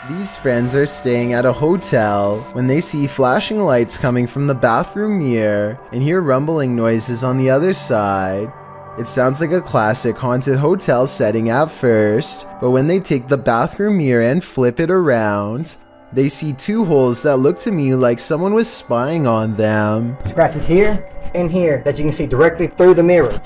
These friends are staying at a hotel when they see flashing lights coming from the bathroom mirror and hear rumbling noises on the other side. It sounds like a classic haunted hotel setting at first, but when they take the bathroom mirror and flip it around, they see two holes that look to me like someone was spying on them. Scratches here and here that you can see directly through the mirror.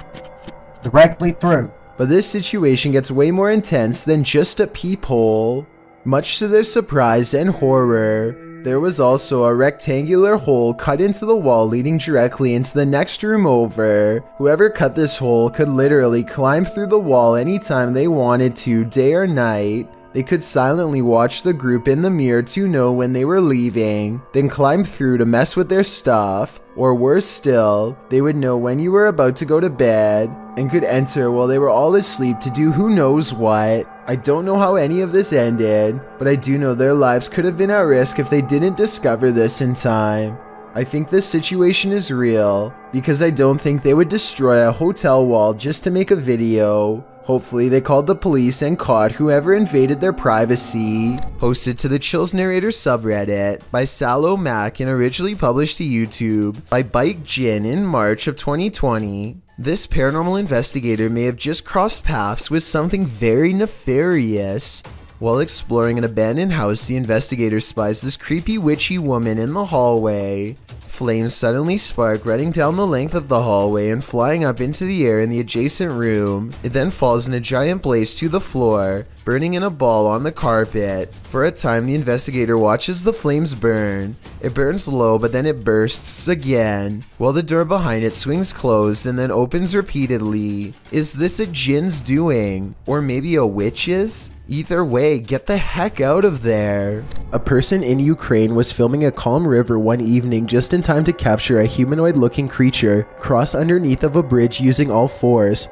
Directly through. But this situation gets way more intense than just a peephole. Much to their surprise and horror, there was also a rectangular hole cut into the wall leading directly into the next room over. Whoever cut this hole could literally climb through the wall anytime they wanted to, day or night. They could silently watch the group in the mirror to know when they were leaving, then climb through to mess with their stuff. Or worse still, they would know when you were about to go to bed and could enter while they were all asleep to do who knows what. I don't know how any of this ended, but I do know their lives could have been at risk if they didn't discover this in time. I think this situation is real, because I don't think they would destroy a hotel wall just to make a video. Hopefully they called the police and caught whoever invaded their privacy. Posted to the Chills Narrator subreddit by Sallow Mac and originally published to YouTube by Bike Jin in March of 2020. This paranormal investigator may have just crossed paths with something very nefarious. While exploring an abandoned house, the investigator spies this creepy witchy woman in the hallway. Flames suddenly spark, running down the length of the hallway and flying up into the air in the adjacent room. It then falls in a giant blaze to the floor, burning in a ball on the carpet. For a time, the investigator watches the flames burn. It burns low, but then it bursts again, while the door behind it swings closed and then opens repeatedly. Is this a djinn's doing? Or maybe a witch's? Either way, get the heck out of there. A person in Ukraine was filming a calm river one evening just in time to capture a humanoid-looking creature cross underneath of a bridge using all fours.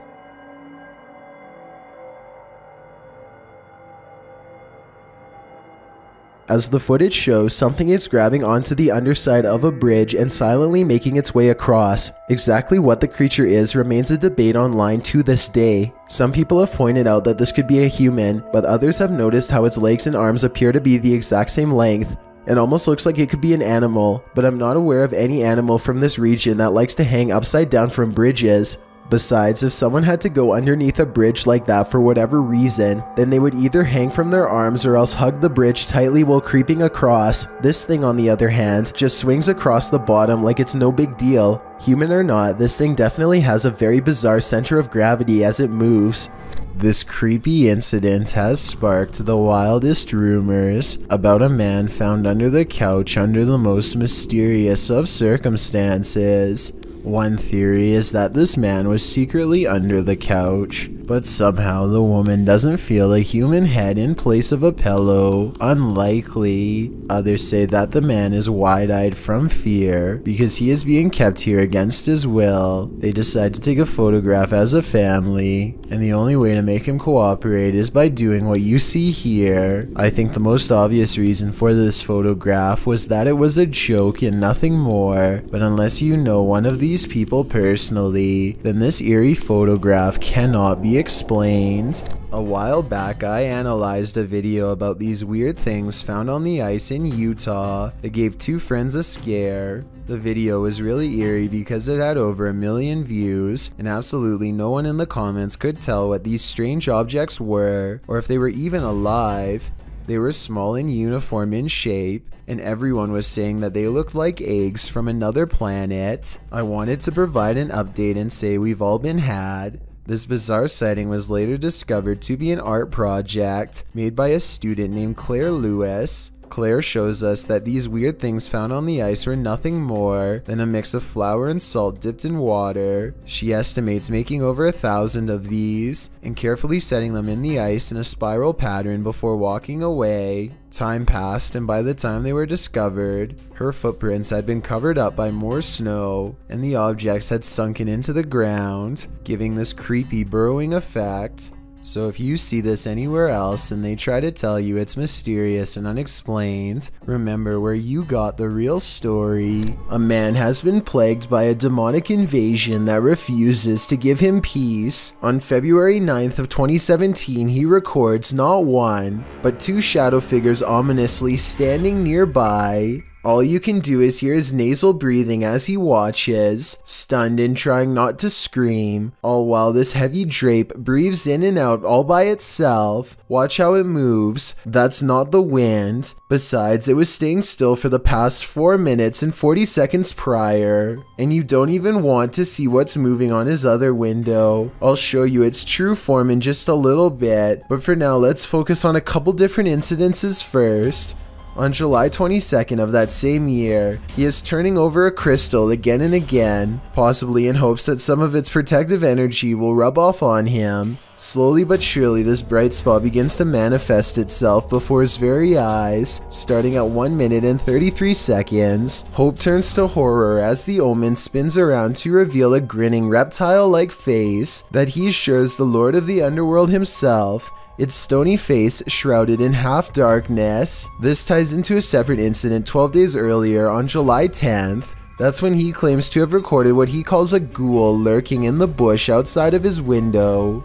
As the footage shows, something is grabbing onto the underside of a bridge and silently making its way across. Exactly what the creature is remains a debate online to this day. Some people have pointed out that this could be a human, but others have noticed how its legs and arms appear to be the exact same length. It almost looks like it could be an animal, but I'm not aware of any animal from this region that likes to hang upside down from bridges. Besides, if someone had to go underneath a bridge like that for whatever reason, then they would either hang from their arms or else hug the bridge tightly while creeping across. This thing, on the other hand, just swings across the bottom like it's no big deal. Human or not, this thing definitely has a very bizarre center of gravity as it moves. This creepy incident has sparked the wildest rumors about a man found under the couch under the most mysterious of circumstances. One theory is that this man was secretly under the couch, but somehow the woman doesn't feel a human head in place of a pillow. Unlikely. Others say that the man is wide-eyed from fear because he is being kept here against his will. They decide to take a photograph as a family, and the only way to make him cooperate is by doing what you see here. I think the most obvious reason for this photograph was that it was a joke and nothing more, but unless you know one of these people personally, then this eerie photograph cannot be explained. A while back, I analyzed a video about these weird things found on the ice in Utah that gave two friends a scare. The video was really eerie because it had over 1 million views, and absolutely no one in the comments could tell what these strange objects were, or if they were even alive. They were small and uniform in shape, and everyone was saying that they looked like eggs from another planet. I wanted to provide an update and say we've all been had. This bizarre sighting was later discovered to be an art project made by a student named Claire Lewis. Claire shows us that these weird things found on the ice were nothing more than a mix of flour and salt dipped in water. She estimates making over 1,000 of these and carefully setting them in the ice in a spiral pattern before walking away. Time passed, and by the time they were discovered, her footprints had been covered up by more snow, and the objects had sunken into the ground, giving this creepy burrowing effect. So if you see this anywhere else and they try to tell you it's mysterious and unexplained, remember where you got the real story. A man has been plagued by a demonic invasion that refuses to give him peace. On February 9th of 2017, he records not one, but two shadow figures ominously standing nearby. All you can do is hear his nasal breathing as he watches, stunned and trying not to scream, all while this heavy drape breathes in and out all by itself. Watch how it moves. That's not the wind. Besides, it was staying still for the past 4 minutes and 40 seconds prior. And you don't even want to see what's moving on his other window. I'll show you its true form in just a little bit, but for now let's focus on a couple different incidences first. On July 22nd of that same year, he is turning over a crystal again and again, possibly in hopes that some of its protective energy will rub off on him. Slowly but surely, this bright spot begins to manifest itself before his very eyes, starting at 1 minute and 33 seconds. Hope turns to horror as the omen spins around to reveal a grinning reptile-like face that he's sure is the Lord of the Underworld himself, its stony face shrouded in half darkness. This ties into a separate incident 12 days earlier on July 10th. That's when he claims to have recorded what he calls a ghoul lurking in the bush outside of his window.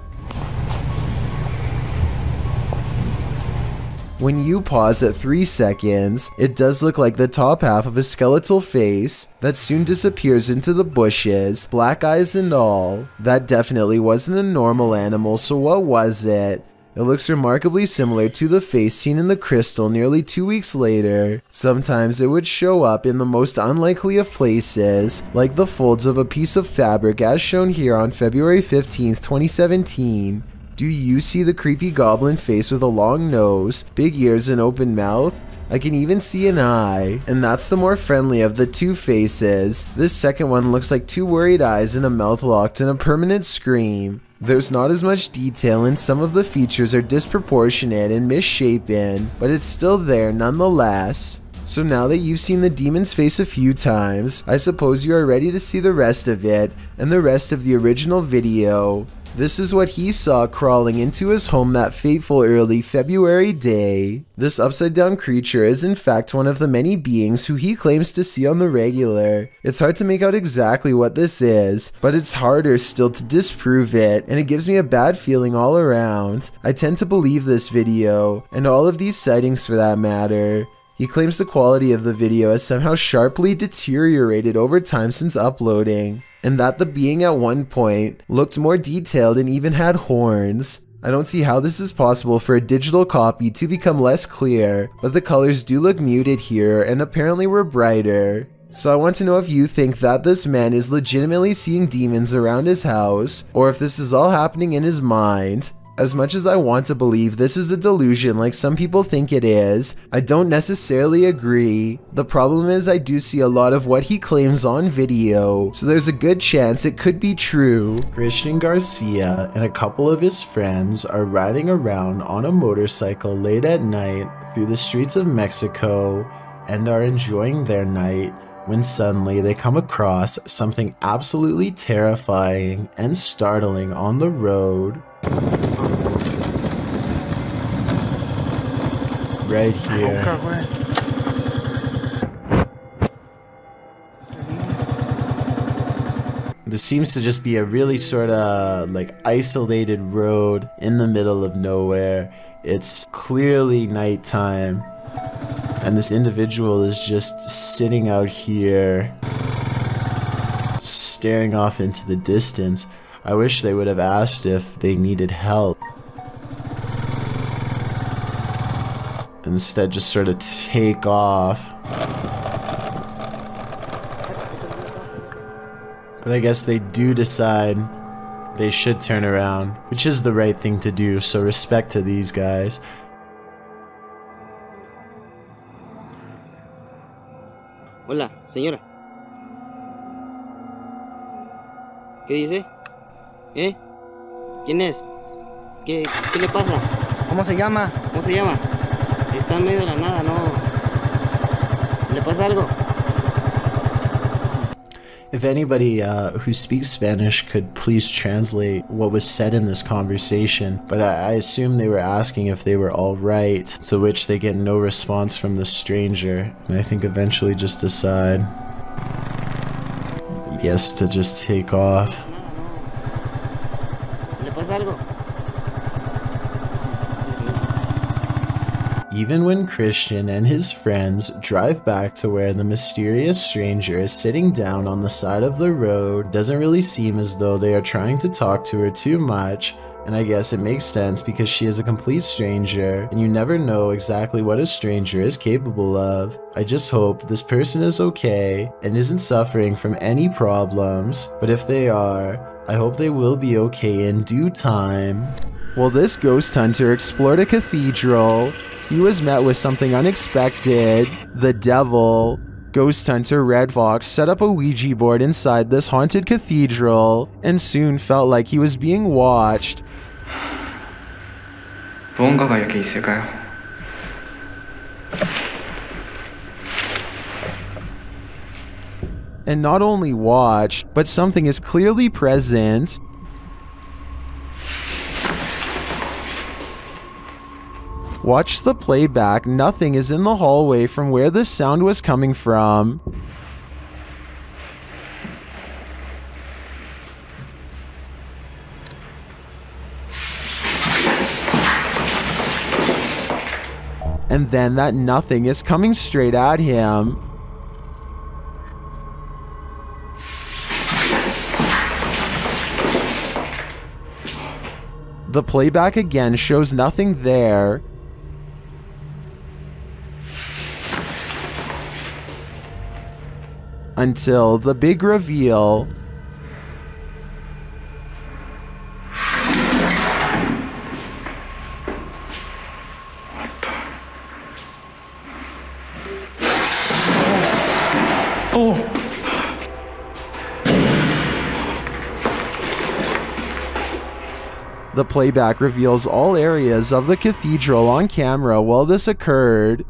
When you pause at 3 seconds, it does look like the top half of a skeletal face that soon disappears into the bushes, black eyes and all. That definitely wasn't a normal animal, so what was it? It looks remarkably similar to the face seen in the crystal nearly 2 weeks later. Sometimes it would show up in the most unlikely of places, like the folds of a piece of fabric as shown here on February 15th, 2017. Do you see the creepy goblin face with a long nose, big ears and open mouth? I can even see an eye, and that's the more friendly of the two faces. This second one looks like two worried eyes and a mouth locked in a permanent scream. There's not as much detail and some of the features are disproportionate and misshapen, but it's still there nonetheless. So now that you've seen the demon's face a few times, I suppose you are ready to see the rest of it and the rest of the original video. This is what he saw crawling into his home that fateful early February day. This upside down creature is in fact one of the many beings who he claims to see on the regular. It's hard to make out exactly what this is, but it's harder still to disprove it, and it gives me a bad feeling all around. I tend to believe this video, and all of these sightings for that matter. He claims the quality of the video has somehow sharply deteriorated over time since uploading, and that the being at one point looked more detailed and even had horns. I don't see how this is possible for a digital copy to become less clear, but the colors do look muted here and apparently were brighter. So I want to know if you think that this man is legitimately seeing demons around his house, or if this is all happening in his mind. As much as I want to believe this is a delusion like some people think it is, I don't necessarily agree. The problem is I do see a lot of what he claims on video, so there's a good chance it could be true. Christian Garcia and a couple of his friends are riding around on a motorcycle late at night through the streets of Mexico and are enjoying their night when suddenly they come across something absolutely terrifying and startling on the road. Right here. This seems to just be a really sort of like isolated road in the middle of nowhere. It's clearly nighttime, and this individual is just sitting out here staring off into the distance. I wish they would have asked if they needed help. Instead, just sort of take off. But I guess they do decide they should turn around, which is the right thing to do, so respect to these guys. Hola, señora. ¿Qué dice? ¿Eh? ¿Quién es? ¿Qué le pasa? ¿Cómo se llama? ¿Cómo se llama? Está en medio de la nada, ¿no? ¿Le pasa algo? If anybody who speaks Spanish could please translate what was said in this conversation, but I assume they were asking if they were all right, to which they get no response from the stranger, and I think eventually just decide yes to just take off. ¿Le pasa algo? Even when Christian and his friends drive back to where the mysterious stranger is sitting down on the side of the road, it doesn't really seem as though they are trying to talk to her too much, and I guess it makes sense because she is a complete stranger, and you never know exactly what a stranger is capable of. I just hope this person is okay and isn't suffering from any problems, but if they are, I hope they will be okay in due time. While this ghost hunter explored a cathedral, he was met with something unexpected: the devil. Ghost hunter Red Fox set up a Ouija board inside this haunted cathedral and soon felt like he was being watched. 무언가가 여기 있을까요? And not only watched, but something is clearly present. Watch the playback, nothing is in the hallway from where the sound was coming from. And then that nothing is coming straight at him. The playback again shows nothing there. Until the big reveal. The playback reveals all areas of the cathedral on camera while this occurred.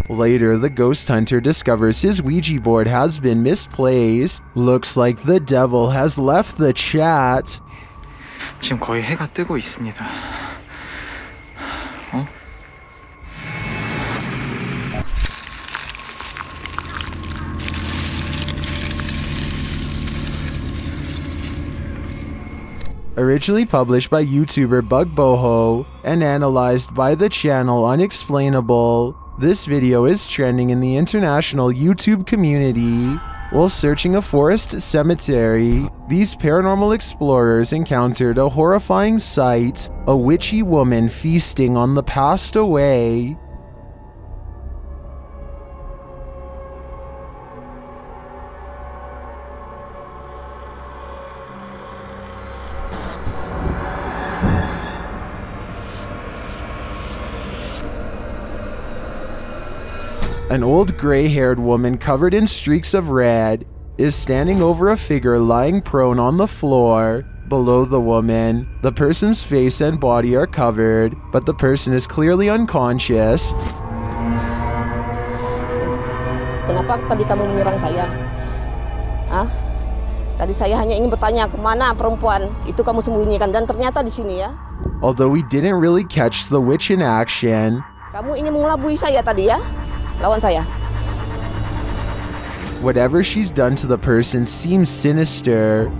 Later, the ghost hunter discovers his Ouija board has been misplaced. Looks like the devil has left the chat. 지금 거의 해가 뜨고 있습니다. Originally published by YouTuber Bug Boho and analyzed by the channel Unexplainable, this video is trending in the international YouTube community. While searching a forest cemetery, these paranormal explorers encountered a horrifying sight: a witchy woman feasting on the passed away. An old gray-haired woman covered in streaks of red is standing over a figure lying prone on the floor. Below the woman, the person's face and body are covered, but the person is clearly unconscious. Kenapa tadi kamu menyerang saya? Hah? Tadi saya hanya ingin bertanya kemana perempuan itu kamu sembunyikan, dan ternyata di sini ya. Although we didn't really catch the witch in action, Kamu ingin mengelabui saya tadi ya? Lawan saya. whatever she's done to the person seems sinister.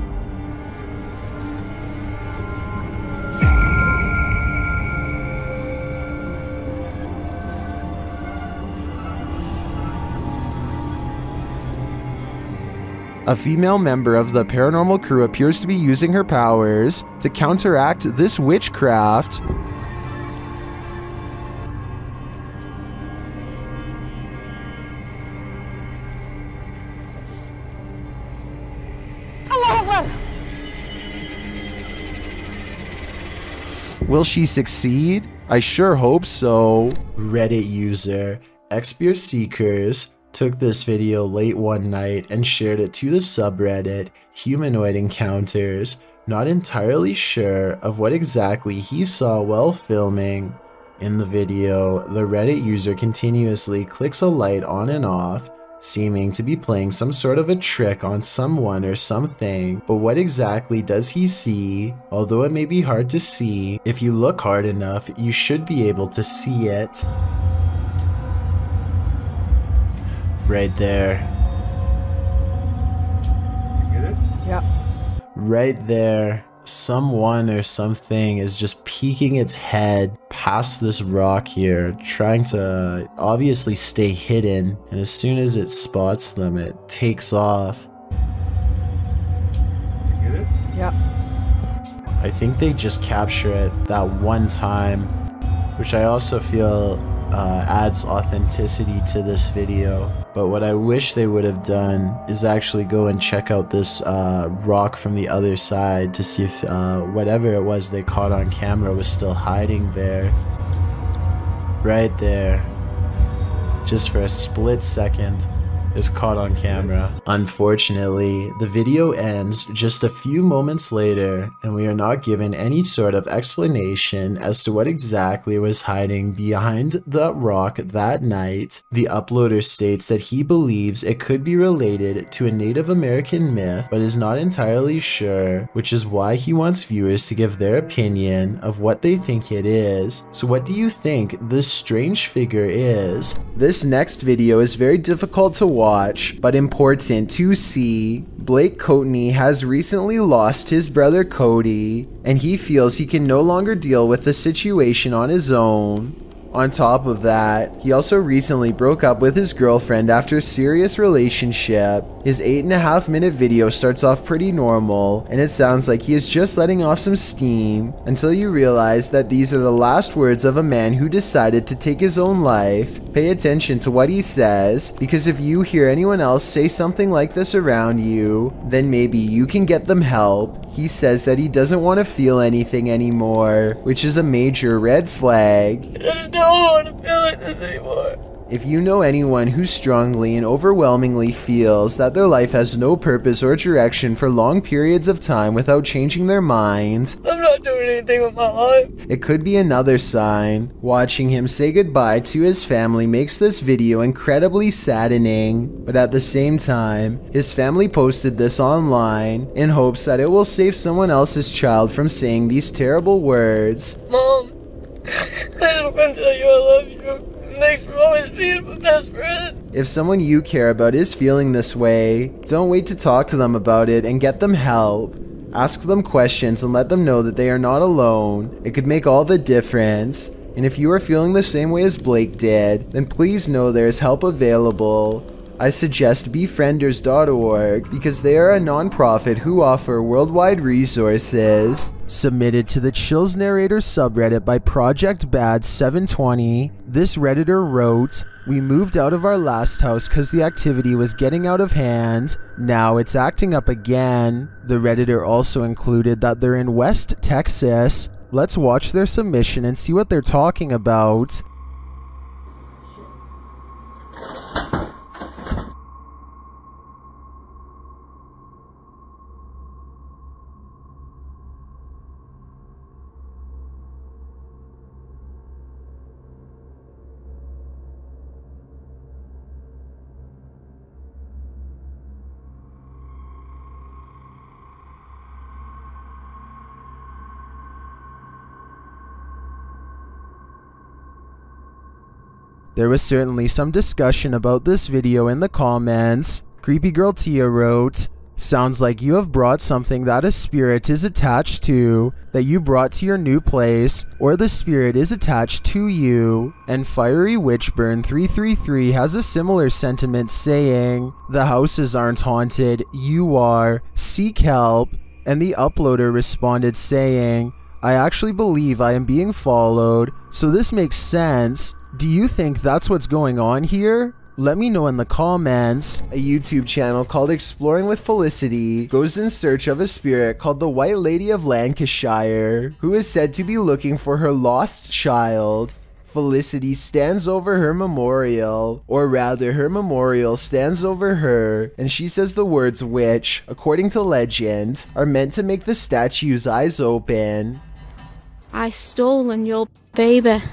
A female member of the paranormal crew appears to be using her powers to counteract this witchcraft. Will she succeed? I sure hope so. Reddit user Xpear Seekers took this video late one night and shared it to the subreddit Humanoid Encounters, not entirely sure of what exactly he saw while filming. In the video, the Reddit user continuously clicks a light on and off, seeming to be playing some sort of a trick on someone or something, but what exactly does he see? Although it may be hard to see, if you look hard enough, you should be able to see it. Right there. You get it? Yeah. Right there. Someone or something is just peeking its head past this rock here, trying to obviously stay hidden, and as soon as it spots them, it takes off. You get it? Yeah. I think they just capture it that one time, which I also feel adds authenticity to this video. But what I wish they would have done is actually go and check out this rock from the other side to see if whatever it was they caught on camera was still hiding there. Right there. Just for a split second. Is caught on camera. Unfortunately, the video ends just a few moments later, and we are not given any sort of explanation as to what exactly was hiding behind the rock that night. The uploader states that he believes it could be related to a Native American myth, but is not entirely sure, which is why he wants viewers to give their opinion of what they think it is. So what do you think this strange figure is? This next video is very difficult to watch, but important to see. Blake Coatney has recently lost his brother Cody, and he feels he can no longer deal with the situation on his own. On top of that, he also recently broke up with his girlfriend after a serious relationship. His 8.5-minute video starts off pretty normal, and it sounds like he is just letting off some steam, until you realize that these are the last words of a man who decided to take his own life. Pay attention to what he says, because if you hear anyone else say something like this around you, then maybe you can get them help. He says that he doesn't want to feel anything anymore, which is a major red flag. I just don't want to feel like this anymore. If you know anyone who strongly and overwhelmingly feels that their life has no purpose or direction for long periods of time without changing their minds, I'm not doing anything with my life. it could be another sign. Watching him say goodbye to his family makes this video incredibly saddening, but at the same time, his family posted this online in hopes that it will save someone else's child from saying these terrible words. Mom, I just want to tell you I love you. Thanks for always being my best friend. If someone you care about is feeling this way, don't wait to talk to them about it and get them help. Ask them questions and let them know that they are not alone. It could make all the difference. And if you are feeling the same way as Blake did, then please know there is help available. I suggest befrienders.org because they are a non-profit who offer worldwide resources. Submitted to the Chills Narrator subreddit by Project Bad 720, this Redditor wrote, "We moved out of our last house because the activity was getting out of hand. Now it's acting up again." The Redditor also included that they're in West Texas. Let's watch their submission and see what they're talking about. There was certainly some discussion about this video in the comments. Creepy Girl Tia wrote, "Sounds like you have brought something that a spirit is attached to, that you brought to your new place, or the spirit is attached to you." And Fiery Witchburn 333 has a similar sentiment saying, "The houses aren't haunted, you are. Seek help." And the uploader responded saying, "I actually believe I am being followed, so this makes sense. Do you think that's what's going on here? Let me know in the comments." A YouTube channel called Exploring with Felicity goes in search of a spirit called the White Lady of Lancashire, who is said to be looking for her lost child. Felicity stands over her memorial, or rather her memorial stands over her, and she says the words which, according to legend, are meant to make the statue's eyes open. "I stolen your baby.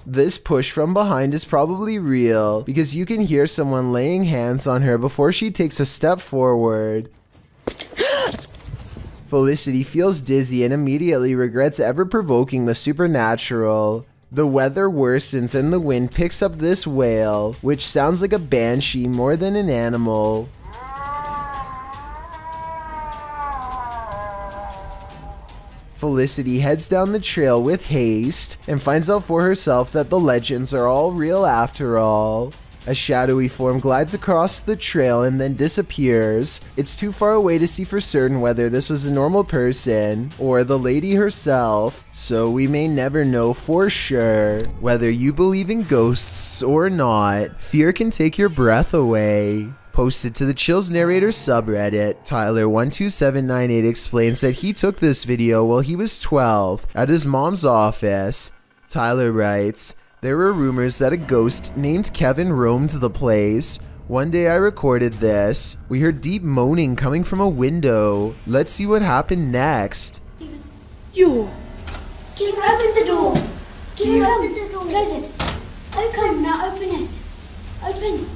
This push from behind is probably real because you can hear someone laying hands on her before she takes a step forward. Felicity feels dizzy and immediately regrets ever provoking the supernatural. The weather worsens and the wind picks up this wail, which sounds like a banshee more than an animal. Felicity heads down the trail with haste and finds out for herself that the legends are all real after all. A shadowy form glides across the trail and then disappears. It's too far away to see for certain whether this was a normal person or the lady herself, so we may never know for sure. Whether you believe in ghosts or not, fear can take your breath away. Posted to the Chills Narrator subreddit, Tyler12798 explains that he took this video while he was 12 at his mom's office. Tyler writes, "There were rumors that a ghost named Kevin roamed the place. One day I recorded this. We heard deep moaning coming from a window. Let's see what happened next." You! Can you open the door? Can you open the door? Close it. Open, now open it. Open.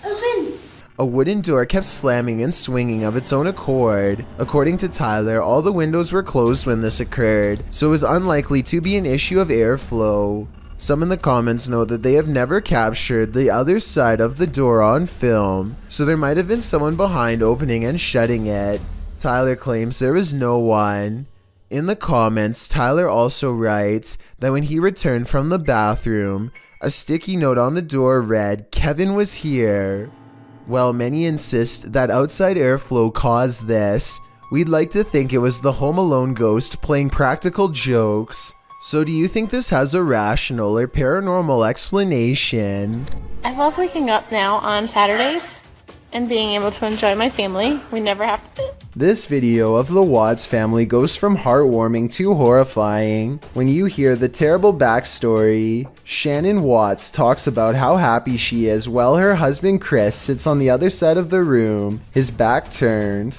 Open. A wooden door kept slamming and swinging of its own accord. According to Tyler, all the windows were closed when this occurred, so it was unlikely to be an issue of airflow. Some in the comments note that they have never captured the other side of the door on film, so there might have been someone behind opening and shutting it. Tyler claims there was no one. In the comments, Tyler also writes that when he returned from the bathroom, a sticky note on the door read, "Kevin was here." While many insist that outside airflow caused this, we'd like to think it was the Home Alone ghost playing practical jokes. So do you think this has a rational or paranormal explanation? I love waking up now on Saturdays and being able to enjoy my family. We never have to. This video of the Watts family goes from heartwarming to horrifying. When you hear the terrible backstory, Shannon Watts talks about how happy she is while her husband Chris sits on the other side of the room, his back turned.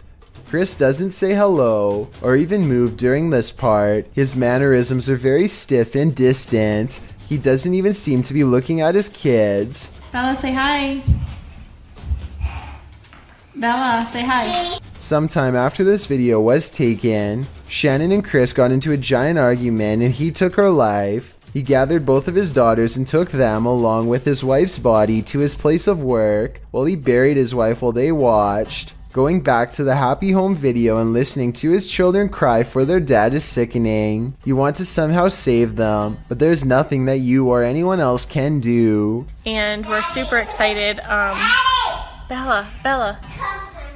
Chris doesn't say hello or even move during this part. His mannerisms are very stiff and distant. He doesn't even seem to be looking at his kids. Bella, say hi. Bella, say hi. Sometime after this video was taken, Shannon and Chris got into a giant argument and he took her life. He gathered both of his daughters and took them along with his wife's body to his place of work while he buried his wife while they watched. Going back to the happy home video and listening to his children cry for their dad is sickening. You want to somehow save them, but there's nothing that you or anyone else can do. And we're super excited. Bella,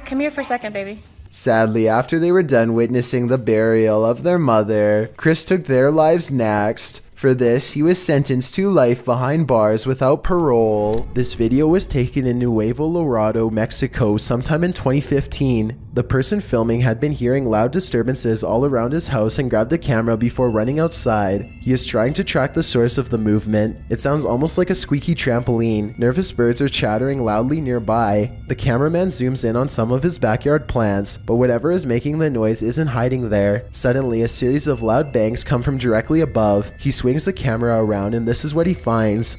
come here for a second, baby. Sadly, after they were done witnessing the burial of their mother, Chris took their lives next. For this, he was sentenced to life behind bars without parole. This video was taken in Nuevo Laredo, Mexico sometime in 2015. The person filming had been hearing loud disturbances all around his house and grabbed a camera before running outside. He is trying to track the source of the movement. It sounds almost like a squeaky trampoline. Nervous birds are chattering loudly nearby. The cameraman zooms in on some of his backyard plants, but whatever is making the noise isn't hiding there. Suddenly, a series of loud bangs come from directly above. He swings the camera around and this is what he finds.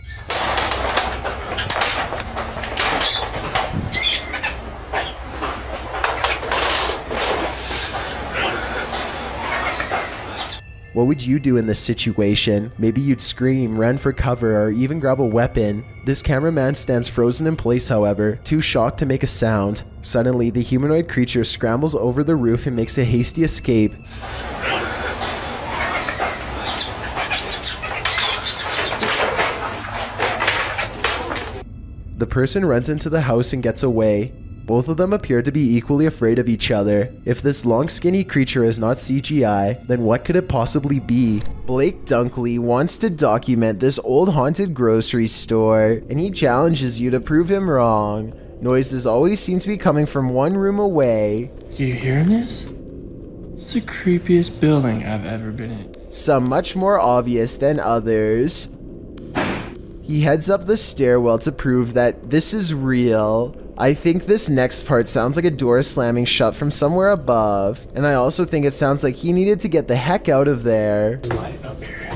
What would you do in this situation? Maybe you'd scream, run for cover, or even grab a weapon. This cameraman stands frozen in place, however, too shocked to make a sound. Suddenly, the humanoid creature scrambles over the roof and makes a hasty escape. The person runs into the house and gets away. Both of them appear to be equally afraid of each other. If this long skinny creature is not CGI, then what could it possibly be? Blake Dunkley wants to document this old haunted grocery store, and he challenges you to prove him wrong. Noises always seem to be coming from one room away. You hearing this? It's the creepiest building I've ever been in. Some much more obvious than others. He heads up the stairwell to prove that this is real. I think this next part sounds like a door slamming shut from somewhere above, and I also think it sounds like he needed to get the heck out of there. Light up here.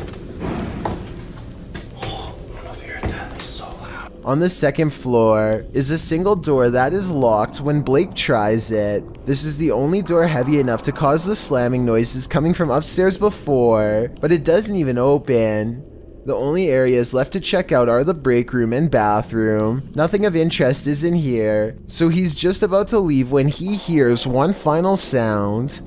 On the second floor is a single door that is locked when Blake tries it. This is the only door heavy enough to cause the slamming noises coming from upstairs before, but it doesn't even open. The only areas left to check out are the break room and bathroom. Nothing of interest is in here, so he's just about to leave when he hears one final sound.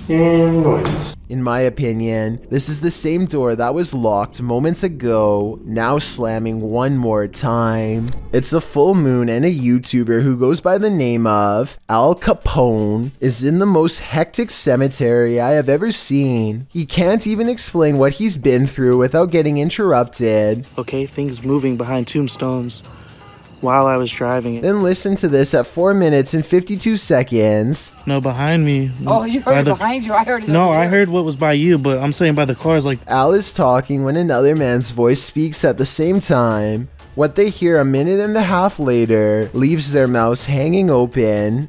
And noises. In my opinion, this is the same door that was locked moments ago, now slamming one more time. It's a full moon, and a YouTuber who goes by the name of Al Capone is in the most hectic cemetery I have ever seen. He can't even explain what he's been through without getting interrupted. Okay, things moving behind tombstones while I was driving. Then listen to this at 4 minutes and 52 seconds. No, behind me. Oh, you heard it behind you? I heard it. No, I heard what was by you, but I'm saying by the cars, like... Al is talking when another man's voice speaks at the same time. What they hear a minute and a half later leaves their mouths hanging open.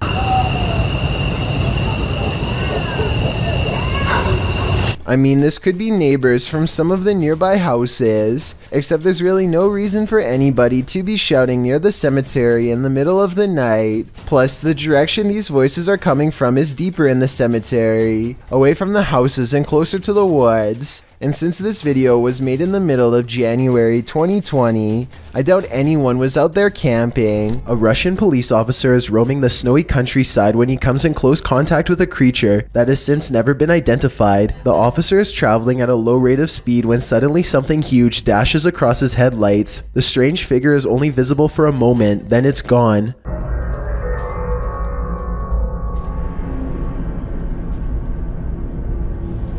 I mean, this could be neighbors from some of the nearby houses, except there's really no reason for anybody to be shouting near the cemetery in the middle of the night. Plus, the direction these voices are coming from is deeper in the cemetery, away from the houses and closer to the woods. And since this video was made in the middle of January 2020, I doubt anyone was out there camping. A Russian police officer is roaming the snowy countryside when he comes in close contact with a creature that has since never been identified. The officer is traveling at a low rate of speed when suddenly something huge dashes across his headlights. The strange figure is only visible for a moment, then it's gone.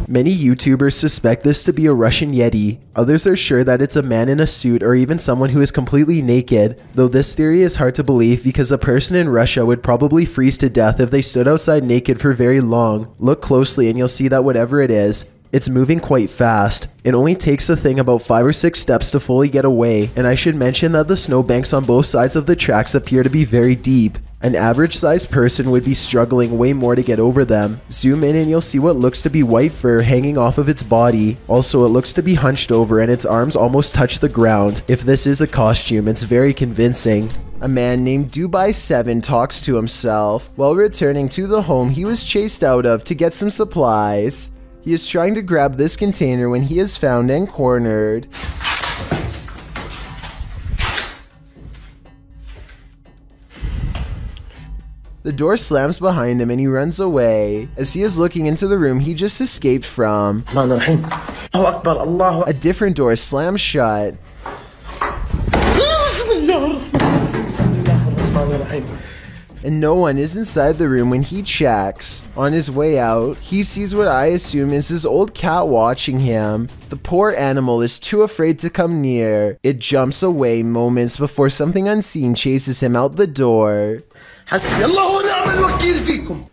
Many YouTubers suspect this to be a Russian Yeti. Others are sure that it's a man in a suit or even someone who is completely naked, though this theory is hard to believe because a person in Russia would probably freeze to death if they stood outside naked for very long. Look closely and you'll see that whatever it is, it's moving quite fast. It only takes the thing about 5 or 6 steps to fully get away, and I should mention that the snowbanks on both sides of the tracks appear to be very deep. An average-sized person would be struggling way more to get over them. Zoom in and you'll see what looks to be white fur hanging off of its body. Also, it looks to be hunched over and its arms almost touch the ground. If this is a costume, it's very convincing. A man named Dubai7 talks to himself while returning to the home he was chased out of to get some supplies. He is trying to grab this container when he is found and cornered. The door slams behind him and he runs away. As he is looking into the room he just escaped from, a different door slams shut. And no one is inside the room when he checks. On his way out, he sees what I assume is his old cat watching him. The poor animal is too afraid to come near. It jumps away moments before something unseen chases him out the door.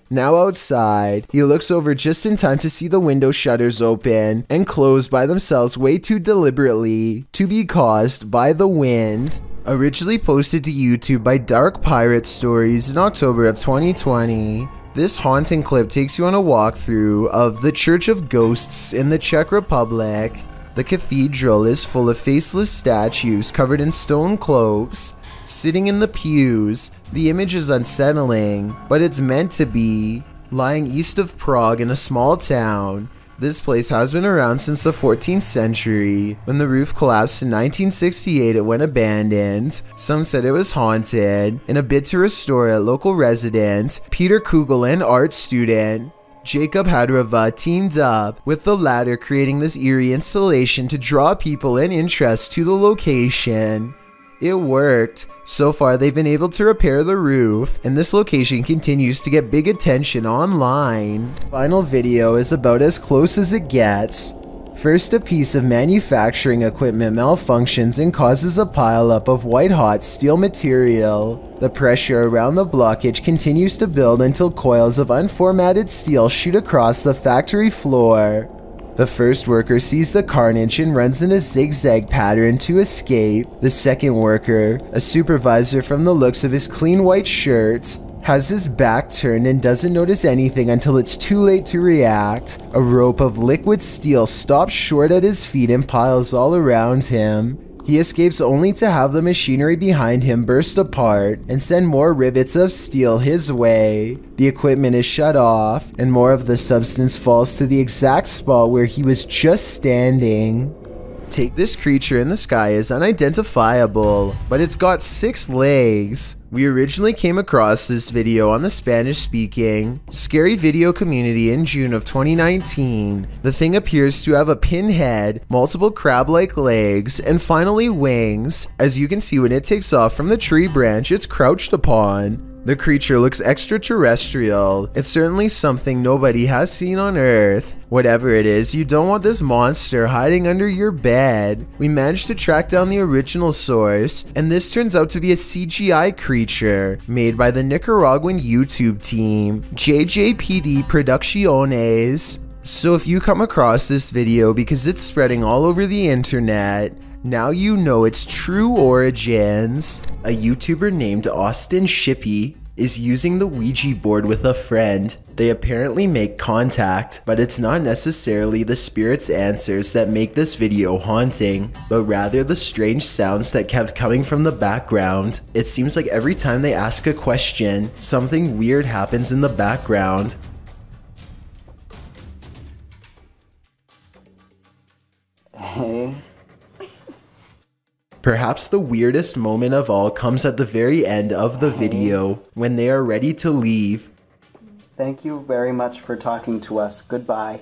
Now outside, he looks over just in time to see the window shutters open and close by themselves way too deliberately to be caused by the wind. Originally posted to YouTube by Dark Pirate Stories in October of 2020. This haunting clip takes you on a walkthrough of the Church of Ghosts in the Czech Republic. The cathedral is full of faceless statues covered in stone cloaks, sitting in the pews. The image is unsettling, but it's meant to be. Lying east of Prague in a small town, this place has been around since the 14th century. When the roof collapsed in 1968, it went abandoned. Some said it was haunted. In a bid to restore it, local resident Peter Kugel and art student Jacob Hadrava teamed up with the latter, creating this eerie installation to draw people and interest to the location. It worked. So far, they've been able to repair the roof, and this location continues to get big attention online. Final video is about as close as it gets. First, a piece of manufacturing equipment malfunctions and causes a pileup of white-hot steel material. The pressure around the blockage continues to build until coils of unformatted steel shoot across the factory floor. The first worker sees the carnage and runs in a zigzag pattern to escape. The second worker, a supervisor from the looks of his clean white shirt, has his back turned and doesn't notice anything until it's too late to react. A rope of liquid steel stops short at his feet and piles all around him. He escapes only to have the machinery behind him burst apart and send more rivets of steel his way. The equipment is shut off, and more of the substance falls to the exact spot where he was just standing. This creature in the sky is unidentifiable, but it's got 6 legs. We originally came across this video on the Spanish-speaking scary video community in June of 2019. The thing appears to have a pin head, multiple crab-like legs, and finally wings. As you can see, when it takes off from the tree branch it's crouched upon. The creature looks extraterrestrial. It's certainly something nobody has seen on Earth. Whatever it is, you don't want this monster hiding under your bed. We managed to track down the original source, and this turns out to be a CGI creature made by the Nicaraguan YouTube team, JJPD Producciones. So if you come across this video because it's spreading all over the internet, now you know its true origins. A YouTuber named Austin Shippey is using the Ouija board with a friend. They apparently make contact, but it's not necessarily the spirit's answers that make this video haunting, but rather the strange sounds that kept coming from the background. It seems like every time they ask a question, something weird happens in the background. Hey. Perhaps the weirdest moment of all comes at the very end of the video, when they are ready to leave. Thank you very much for talking to us. Goodbye.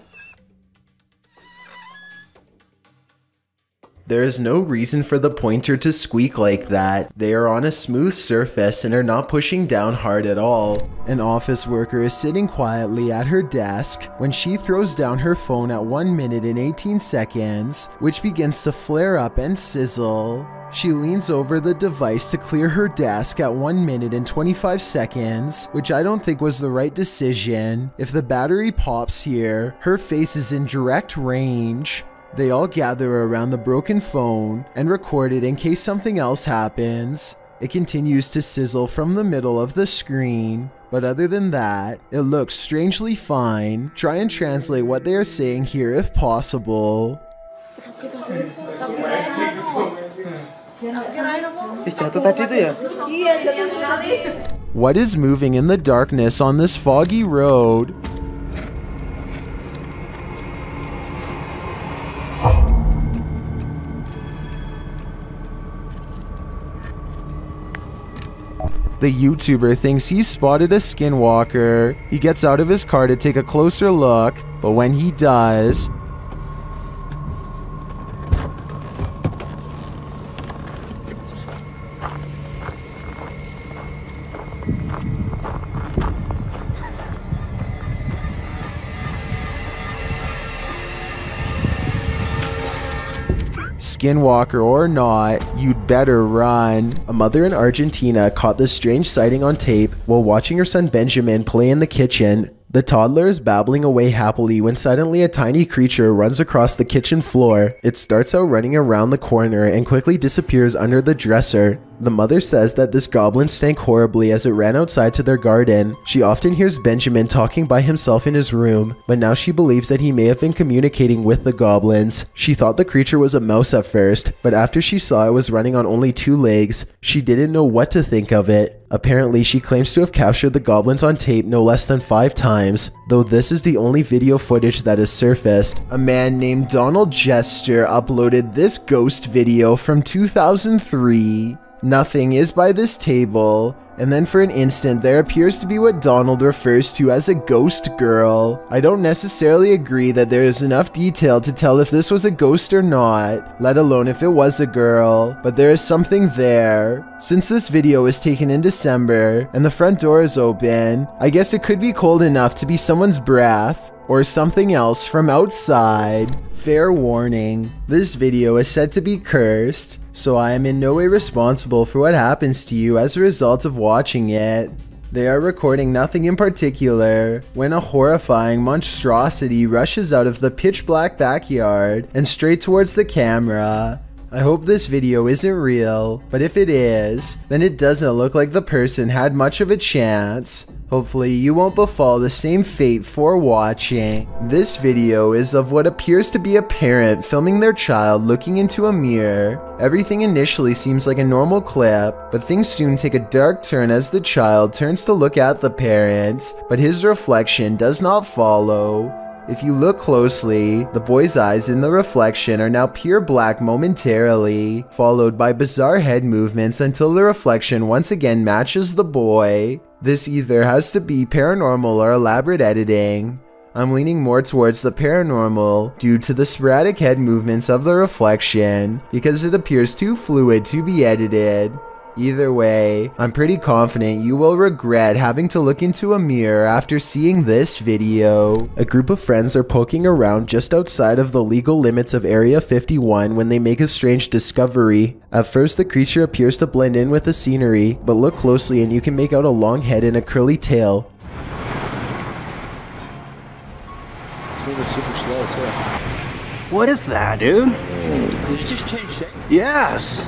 There is no reason for the pointer to squeak like that. They are on a smooth surface and are not pushing down hard at all. An office worker is sitting quietly at her desk when she throws down her phone at 1 minute and 18 seconds, which begins to flare up and sizzle. She leans over the device to clear her desk at 1 minute and 25 seconds, which I don't think was the right decision. If the battery pops here, her face is in direct range. They all gather around the broken phone and record it in case something else happens. It continues to sizzle from the middle of the screen, but other than that, it looks strangely fine. Try and translate what they are saying here if possible. What is moving in the darkness on this foggy road? The YouTuber thinks he's spotted a skinwalker. He gets out of his car to take a closer look, but when he does, Skinwalker or not, you'd better run. A mother in Argentina caught this strange sighting on tape while watching her son Benjamin play in the kitchen. The toddler is babbling away happily when suddenly a tiny creature runs across the kitchen floor. It starts out running around the corner and quickly disappears under the dresser. The mother says that this goblin stank horribly as it ran outside to their garden. She often hears Benjamin talking by himself in his room, but now she believes that he may have been communicating with the goblins. She thought the creature was a mouse at first, but after she saw it was running on only 2 legs, she didn't know what to think of it. Apparently, she claims to have captured the goblins on tape no less than 5 times, though this is the only video footage that has surfaced. A man named Donald Jester uploaded this ghost video from 2003. Nothing is by this table, and then for an instant there appears to be what Donald refers to as a ghost girl. I don't necessarily agree that there is enough detail to tell if this was a ghost or not, let alone if it was a girl, but there is something there. Since this video was taken in December and the front door is open, I guess it could be cold enough to be someone's breath or something else from outside. Fair warning, this video is said to be cursed, so I am in no way responsible for what happens to you as a result of watching it. They are recording nothing in particular when a horrifying monstrosity rushes out of the pitch black backyard and straight towards the camera. I hope this video isn't real, but if it is, then it doesn't look like the person had much of a chance. Hopefully you won't befall the same fate for watching. This video is of what appears to be a parent filming their child looking into a mirror. Everything initially seems like a normal clip, but things soon take a dark turn as the child turns to look at the parent, but his reflection does not follow. If you look closely, the boy's eyes in the reflection are now pure black momentarily, followed by bizarre head movements until the reflection once again matches the boy. This either has to be paranormal or elaborate editing. I'm leaning more towards the paranormal due to the sporadic head movements of the reflection, because it appears too fluid to be edited. Either way, I'm pretty confident you will regret having to look into a mirror after seeing this video. A group of friends are poking around just outside of the legal limits of Area 51 when they make a strange discovery. At first, the creature appears to blend in with the scenery, but look closely and you can make out a long head and a curly tail. Super slow too. What is that, dude? Did you just change shape? Yes.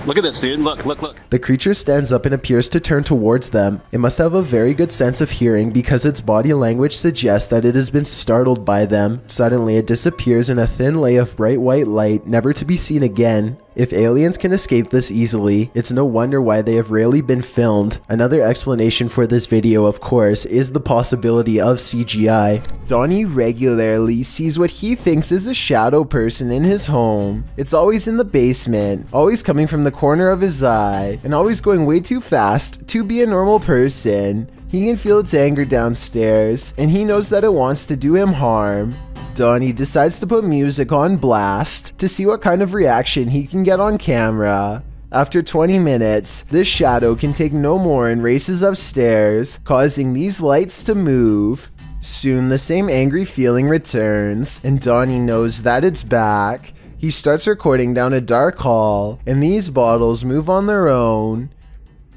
Look at this, dude. Look, look, look. The creature stands up and appears to turn towards them. It must have a very good sense of hearing because its body language suggests that it has been startled by them. Suddenly, it disappears in a thin lay of bright white light, never to be seen again. If aliens can escape this easily, it's no wonder why they have rarely been filmed. Another explanation for this video, of course, is the possibility of CGI. Donnie regularly sees what he thinks is a shadow person in his home. It's always in the basement, always coming from the corner of his eye, and always going way too fast to be a normal person. He can feel its anger downstairs, and he knows that it wants to do him harm. Donnie decides to put music on blast to see what kind of reaction he can get on camera. After 20 minutes, this shadow can take no more and races upstairs, causing these lights to move. Soon the same angry feeling returns, and Donnie knows that it's back. He starts recording down a dark hall, and these bottles move on their own.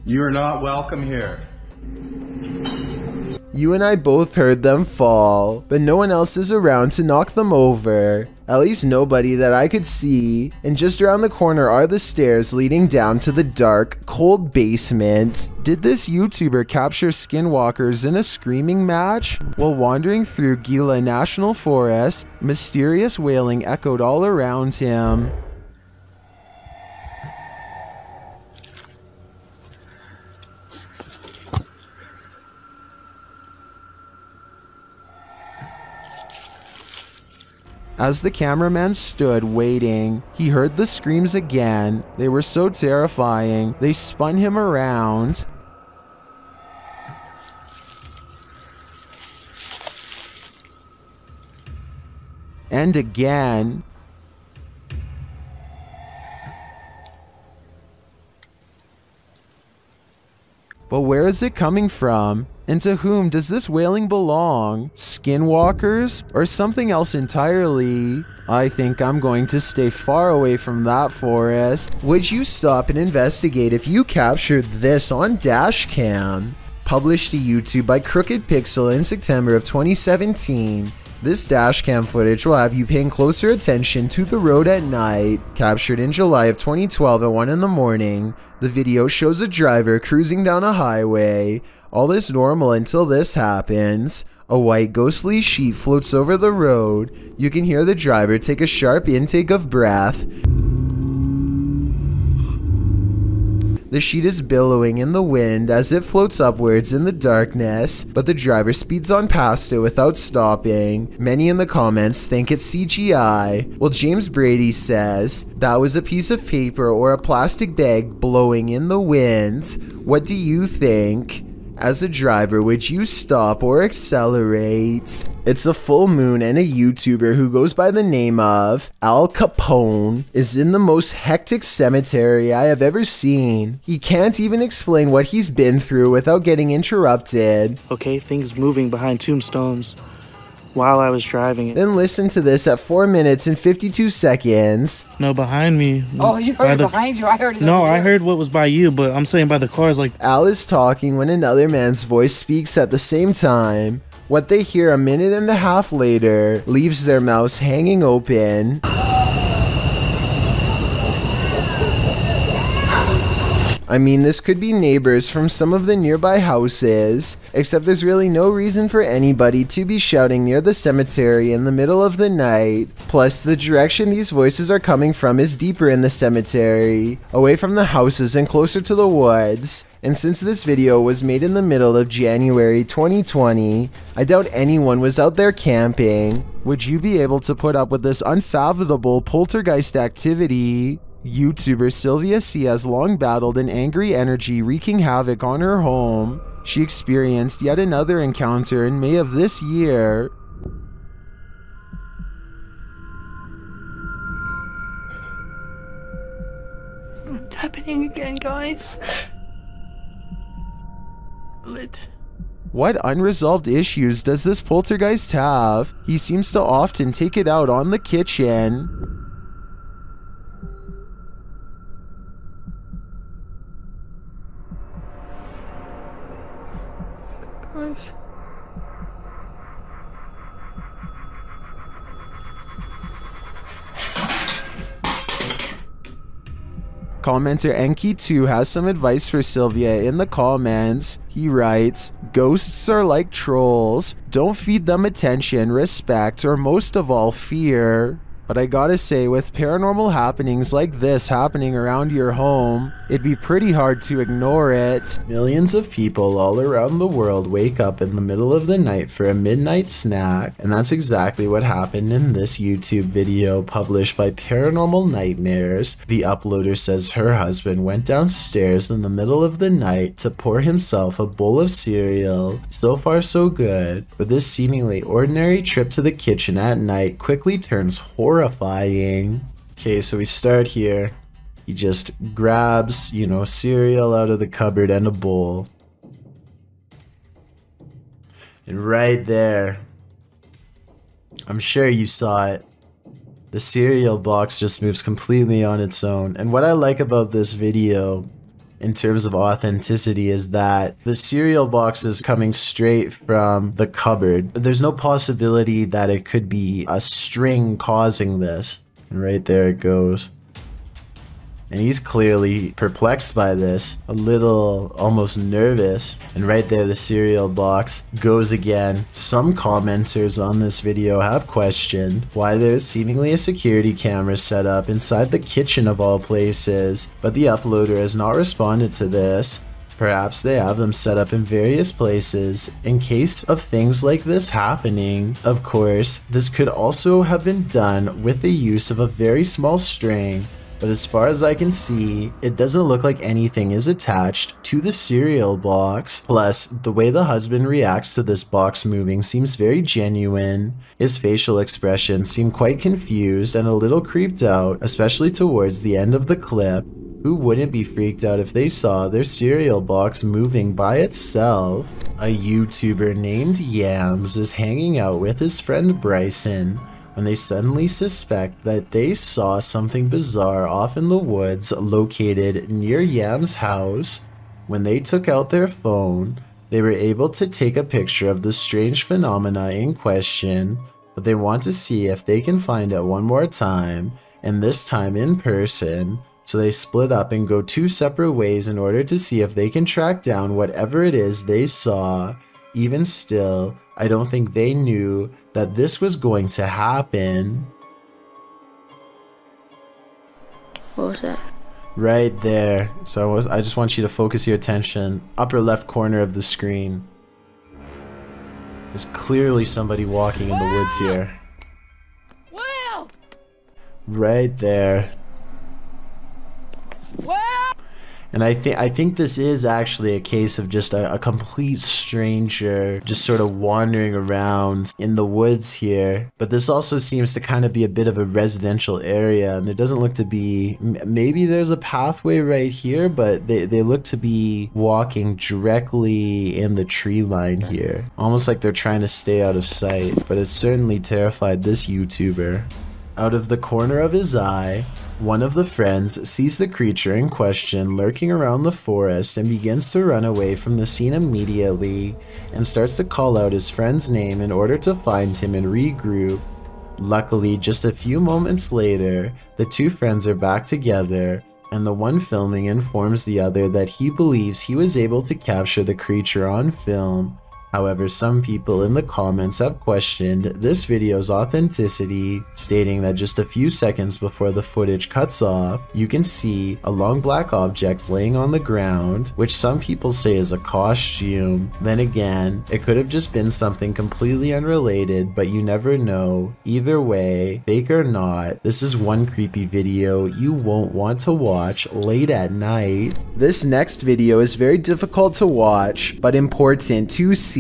You are not welcome here. You and I both heard them fall, but no one else is around to knock them over. At least nobody that I could see, and just around the corner are the stairs leading down to the dark, cold basement. Did this YouTuber capture skinwalkers in a screaming match? While wandering through Gila National Forest, mysterious wailing echoed all around him. As the cameraman stood waiting, he heard the screams again. They were so terrifying, they spun him around. And again. But where is it coming from? And to whom does this wailing belong? Skinwalkers? Or something else entirely? I think I'm going to stay far away from that forest. Would you stop and investigate if you captured this on dash cam? Published to YouTube by Crooked Pixel in September of 2017. This dashcam footage will have you paying closer attention to the road at night. Captured in July of 2012 at 1 in the morning, the video shows a driver cruising down a highway. All is normal until this happens. A white ghostly sheet floats over the road. You can hear the driver take a sharp intake of breath. The sheet is billowing in the wind as it floats upwards in the darkness, but the driver speeds on past it without stopping. Many in the comments think it's CGI, while James Brady says, that was a piece of paper or a plastic bag blowing in the wind. What do you think? As a driver, would you stop or accelerate? It's a full moon, and a YouTuber who goes by the name of Al Capone is in the most hectic cemetery I have ever seen. He can't even explain what he's been through without getting interrupted. Okay, things moving behind tombstones while I was driving. Then listen to this at 4 minutes and 52 seconds. No, behind me. Oh, you heard it behind you? I heard it. No, I heard what was by you, but I'm saying by the cars, like... Al is talking when another man's voice speaks at the same time. What they hear a minute and a half later leaves their mouths hanging open. I mean, this could be neighbors from some of the nearby houses, except there's really no reason for anybody to be shouting near the cemetery in the middle of the night. Plus, the direction these voices are coming from is deeper in the cemetery, away from the houses and closer to the woods. And since this video was made in the middle of January 2020, I doubt anyone was out there camping. Would you be able to put up with this unfathomable poltergeist activity? YouTuber Sylvia C has long battled an angry energy wreaking havoc on her home. She experienced yet another encounter in May of this year. What's happening again, guys? Lit. What unresolved issues does this poltergeist have? He seems to often take it out on the kitchen. Guys. Commenter Enki2 has some advice for Sylvia in the comments. He writes, "Ghosts are like trolls. Don't feed them attention, respect, or most of all, fear." But I gotta say, with paranormal happenings like this happening around your home, it'd be pretty hard to ignore it. Millions of people all around the world wake up in the middle of the night for a midnight snack, and that's exactly what happened in this YouTube video published by Paranormal Nightmares. The uploader says her husband went downstairs in the middle of the night to pour himself a bowl of cereal. So far so good, but this seemingly ordinary trip to the kitchen at night quickly turns horrifying. Okay, so we start here. He just grabs, cereal out of the cupboard and a bowl. And right there, I'm sure you saw it, the cereal box just moves completely on its own. And what I like about this video in terms of authenticity is that the cereal box is coming straight from the cupboard. There's no possibility that it could be a string causing this. And right there it goes. And he's clearly perplexed by this, a little almost nervous. And right there the cereal box goes again. Some commenters on this video have questioned why there's seemingly a security camera set up inside the kitchen of all places, but the uploader has not responded to this. Perhaps they have them set up in various places in case of things like this happening. Of course, this could also have been done with the use of a very small string, but as far as I can see, it doesn't look like anything is attached to the cereal box. Plus, the way the husband reacts to this box moving seems very genuine. His facial expressions seem quite confused and a little creeped out, especially towards the end of the clip. Who wouldn't be freaked out if they saw their cereal box moving by itself? A YouTuber named Yams is hanging out with his friend Bryson when they suddenly suspect that they saw something bizarre off in the woods located near Yam's house. When they took out their phone, they were able to take a picture of the strange phenomena in question, but they want to see if they can find it one more time, and this time in person. So they split up and go two separate ways in order to see if they can track down whatever it is they saw. Even still, I don't think they knew that this was going to happen. What was that? Right there. So I just want you to focus your attention. Upper left corner of the screen. There's clearly somebody walking in the woods here. Will! Right there. And I think this is actually a case of just a complete stranger just sort of wandering around in the woods here. But this also seems to kind of be a bit of a residential area, and there doesn't look to be, maybe there's a pathway right here, but they look to be walking directly in the tree line here. Almost like they're trying to stay out of sight, but it certainly terrified this YouTuber. Out of the corner of his eye, one of the friends sees the creature in question lurking around the forest and begins to run away from the scene immediately and starts to call out his friend's name in order to find him and regroup. Luckily, just a few moments later, the two friends are back together, and the one filming informs the other that he believes he was able to capture the creature on film. However, some people in the comments have questioned this video's authenticity, stating that just a few seconds before the footage cuts off, you can see a long black object laying on the ground, which some people say is a costume. Then again, it could have just been something completely unrelated, but you never know. Either way, fake or not, this is one creepy video you won't want to watch late at night. This next video is very difficult to watch, but important to see.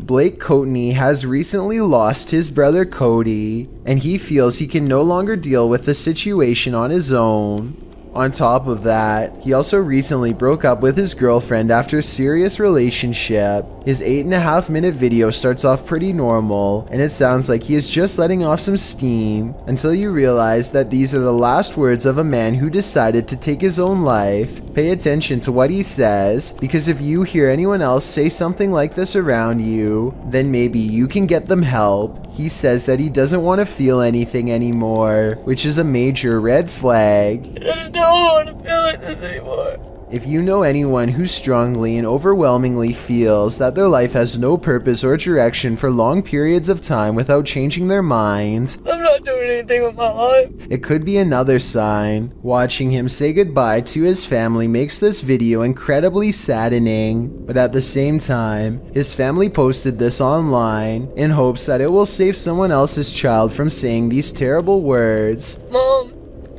Blake Courtney has recently lost his brother Cody, and he feels he can no longer deal with the situation on his own. On top of that, he also recently broke up with his girlfriend after a serious relationship. His 8.5-minute video starts off pretty normal, and it sounds like he is just letting off some steam, until you realize that these are the last words of a man who decided to take his own life. Pay attention to what he says, because if you hear anyone else say something like this around you, then maybe you can get them help. He says that he doesn't want to feel anything anymore, which is a major red flag. I just don't want to feel like this anymore. If you know anyone who strongly and overwhelmingly feels that their life has no purpose or direction for long periods of time without changing their minds, I'm not doing anything with my life. It could be another sign. Watching him say goodbye to his family makes this video incredibly saddening, but at the same time, his family posted this online in hopes that it will save someone else's child from saying these terrible words. Mom,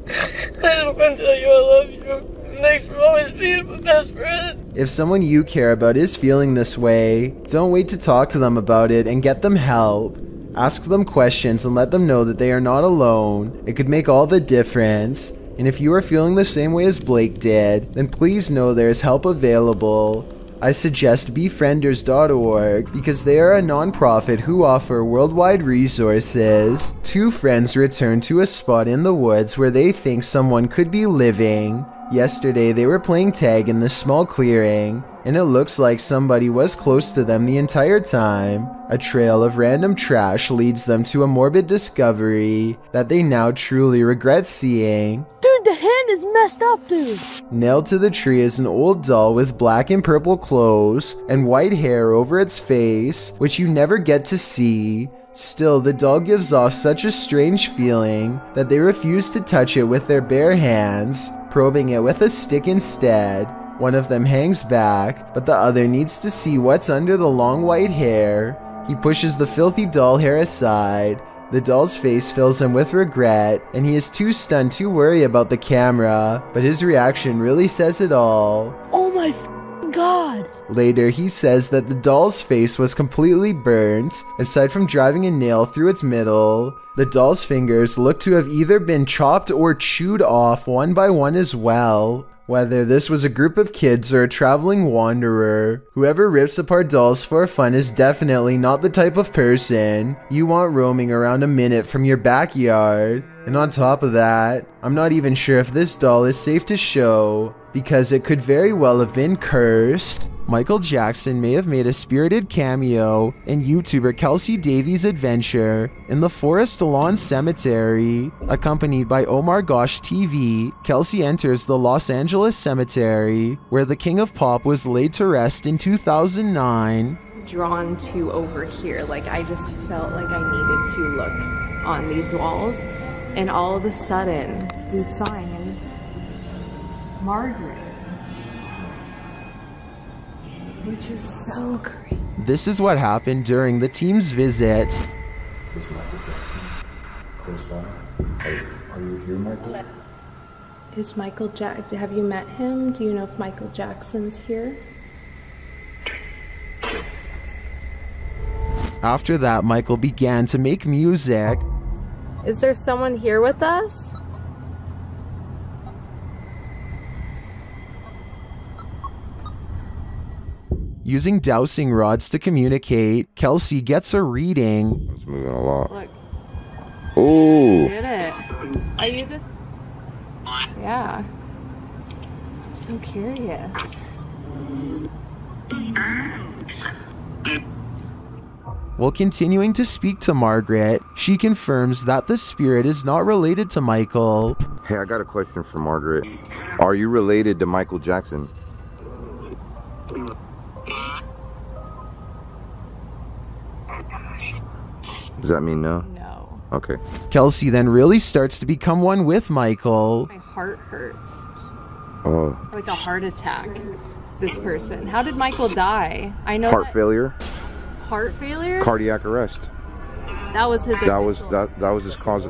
I just want to tell you I love you. Thanks for always being my best friend. If someone you care about is feeling this way, don't wait to talk to them about it and get them help. Ask them questions and let them know that they are not alone. It could make all the difference. And if you are feeling the same way as Blake did, then please know there is help available. I suggest befrienders.org because they are a non-profit who offer worldwide resources. Two friends returned to a spot in the woods where they think someone could be living. Yesterday they were playing tag in this small clearing, and it looks like somebody was close to them the entire time. A trail of random trash leads them to a morbid discovery that they now truly regret seeing. Dude, the hand is messed up, dude. Nailed to the tree is an old doll with black and purple clothes and white hair over its face, which you never get to see. Still, the doll gives off such a strange feeling that they refuse to touch it with their bare hands, probing it with a stick instead. One of them hangs back, but the other needs to see what's under the long white hair. He pushes the filthy doll hair aside. The doll's face fills him with regret, and he is too stunned to worry about the camera, but his reaction really says it all. Oh my God. Later, he says that the doll's face was completely burnt, aside from driving a nail through its middle. The doll's fingers look to have either been chopped or chewed off one by one as well. Whether this was a group of kids or a traveling wanderer, whoever rips apart dolls for fun is definitely not the type of person you want roaming around a minute from your backyard. And on top of that, I'm not even sure if this doll is safe to show, because it could very well have been cursed. Michael Jackson may have made a spirited cameo in YouTuber Kelsey Davies' adventure in the Forest Lawn Cemetery. Accompanied by Omar Gosh TV, Kelsey enters the Los Angeles Cemetery, where the King of Pop was laid to rest in 2009. Drawn to over here, like I just felt like I needed to look on these walls, and all of a sudden, we find Margaret. Which is so creepy. This is what happened during the team's visit. Are you here, Michael? Is Michael have you met him? Do you know if Michael Jackson's here? After that, Michael began to make music. Is there someone here with us? Using dowsing rods to communicate, Kelsey gets a reading. It's moving a lot. Look. Ooh. Did it? Are you the... Yeah. I'm so curious. While continuing to speak to Margaret, she confirms that the spirit is not related to Michael. Hey, I got a question for Margaret. Are you related to Michael Jackson? Does that mean no? No. Okay. Kelsey then really starts to become one with Michael. My heart hurts. Oh. Like a heart attack. This person. How did Michael die? I know. Heart failure. Heart failure? Cardiac arrest. That was his. That was his cause.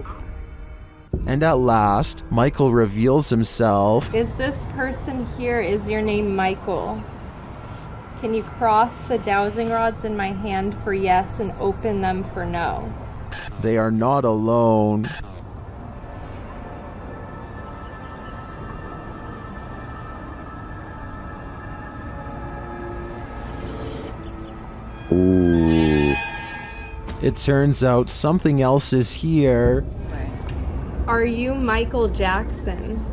And at last, Michael reveals himself. Is this person here, is your name Michael? Can you cross the dowsing rods in my hand for yes and open them for no? They are not alone. Ooh. It turns out something else is here. Are you Michael Jackson?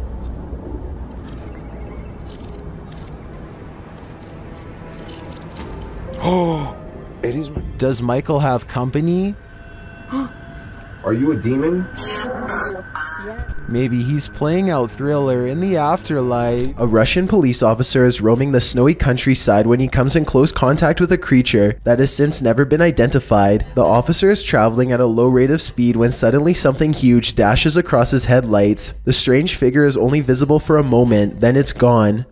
Oh, it is. Does Michael have company? Are you a demon? Maybe he's playing out Thriller in the afterlife. A Russian police officer is roaming the snowy countryside when he comes in close contact with a creature that has since never been identified. The officer is traveling at a low rate of speed when suddenly something huge dashes across his headlights. The strange figure is only visible for a moment, then it's gone.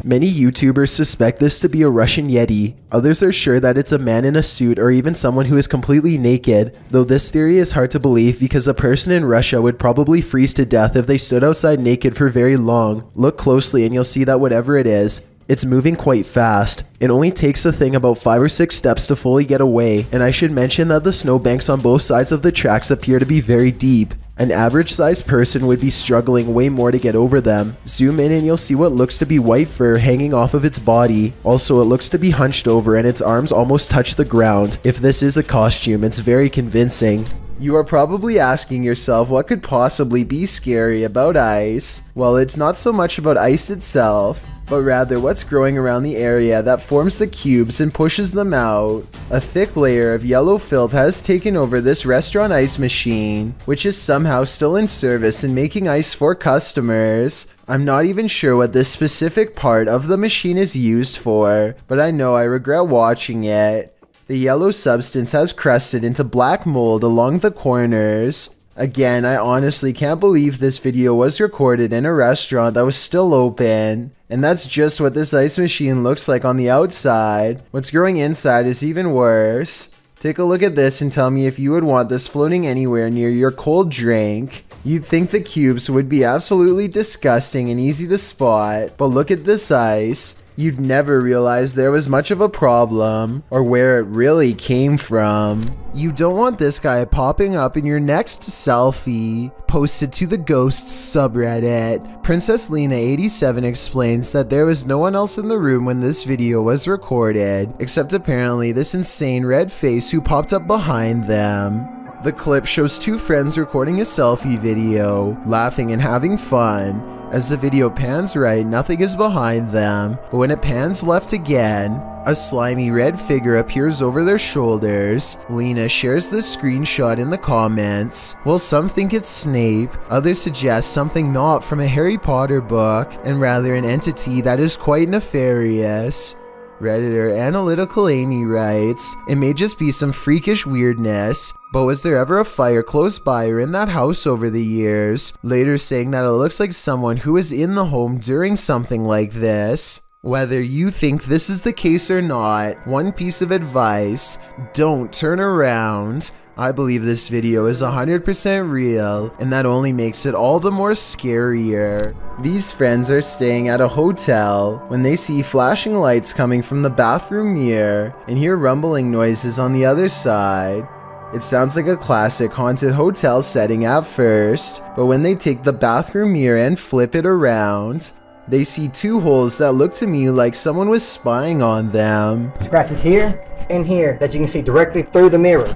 Many YouTubers suspect this to be a Russian Yeti. Others are sure that it's a man in a suit or even someone who is completely naked, though this theory is hard to believe because a person in Russia would probably freeze to death if they stood outside naked for very long. Look closely and you'll see that whatever it is, it's moving quite fast. It only takes the thing about 5 or 6 steps to fully get away, and I should mention that the snowbanks on both sides of the tracks appear to be very deep. An average-sized person would be struggling way more to get over them. Zoom in and you'll see what looks to be white fur hanging off of its body. Also, it looks to be hunched over and its arms almost touch the ground. If this is a costume, it's very convincing. You are probably asking yourself what could possibly be scary about ice. Well, it's not so much about ice itself, but rather what's growing around the area that forms the cubes and pushes them out. A thick layer of yellow filth has taken over this restaurant ice machine, which is somehow still in service and making ice for customers. I'm not even sure what this specific part of the machine is used for, but I know I regret watching it. The yellow substance has crusted into black mold along the corners. Again, I honestly can't believe this video was recorded in a restaurant that was still open. And that's just what this ice machine looks like on the outside. What's growing inside is even worse. Take a look at this and tell me if you would want this floating anywhere near your cold drink. You'd think the cubes would be absolutely disgusting and easy to spot, but look at this ice. You'd never realize there was much of a problem, or where it really came from. You don't want this guy popping up in your next selfie. Posted to the Ghosts subreddit, Princess Lena 87 explains that there was no one else in the room when this video was recorded, except apparently this insane red face who popped up behind them. The clip shows 2 friends recording a selfie video, laughing and having fun. As the video pans right, nothing is behind them, but when it pans left again, a slimy red figure appears over their shoulders. Lena shares this screenshot in the comments. While some think it's Snape, others suggest something not from a Harry Potter book, and rather an entity that is quite nefarious. Redditor Analytical Amy writes, "It may just be some freakish weirdness, but was there ever a fire close by or in that house over the years?" Later saying that it looks like someone who was in the home during something like this. Whether you think this is the case or not, one piece of advice: don't turn around. I believe this video is 100% real, and that only makes it all the more scarier. These friends are staying at a hotel when they see flashing lights coming from the bathroom mirror and hear rumbling noises on the other side. It sounds like a classic haunted hotel setting at first, but when they take the bathroom mirror and flip it around, they see 2 holes that look to me like someone was spying on them. Scratches here and here that you can see directly through the mirror.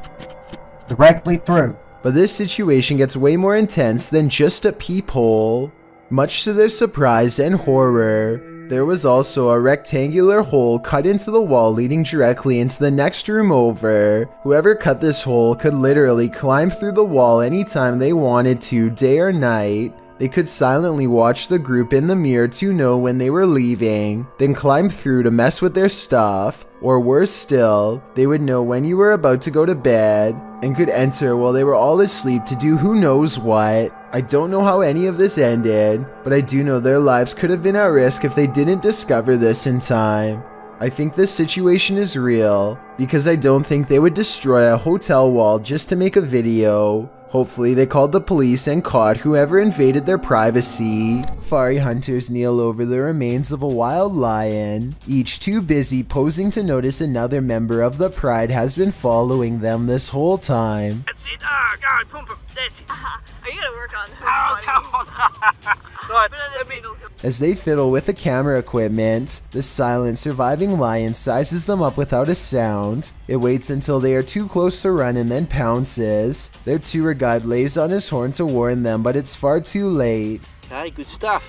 Directly through. But this situation gets way more intense than just a peephole. Much to their surprise and horror, There was also a rectangular hole cut into the wall leading directly into the next room over. Whoever cut this hole could literally climb through the wall anytime they wanted to, day or night. They could silently watch the group in the mirror to know when they were leaving, then climb through to mess with their stuff. Or worse still, they would know when you were about to go to bed and could enter while they were all asleep to do who knows what. I don't know how any of this ended, but I do know their lives could have been at risk if they didn't discover this in time. I think this situation is real, because I don't think they would destroy a hotel wall just to make a video. Hopefully they called the police and caught whoever invaded their privacy. Safari hunters kneel over the remains of a wild lion, each too busy posing to notice another member of the pride has been following them this whole time. That's it. Go, pump him. That's it. Are you gonna work on that? Oh, come on. Right, let me... As they fiddle with the camera equipment, the silent surviving lion sizes them up without a sound. It waits until they are too close to run and then pounces. Their tour guide lays on his horn to warn them, but it's far too late. Okay, good stuff.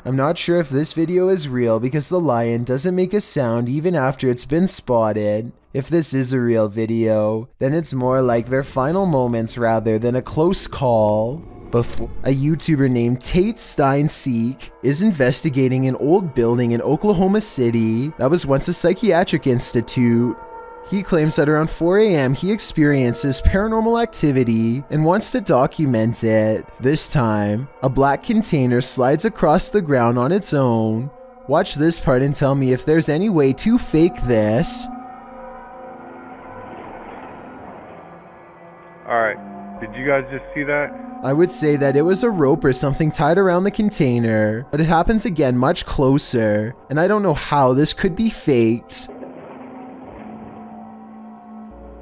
I'm not sure if this video is real because the lion doesn't make a sound even after it's been spotted. If this is a real video, then it's more like their final moments rather than a close call. Before a YouTuber named Tate Stein Seek is investigating an old building in Oklahoma City that was once a psychiatric institute. He claims that around 4 a.m. he experiences paranormal activity and wants to document it. This time, a black container slides across the ground on its own. Watch this part and tell me if there's any way to fake this. Alright, did you guys just see that? I would say that it was a rope or something tied around the container, but it happens again much closer, and I don't know how this could be faked.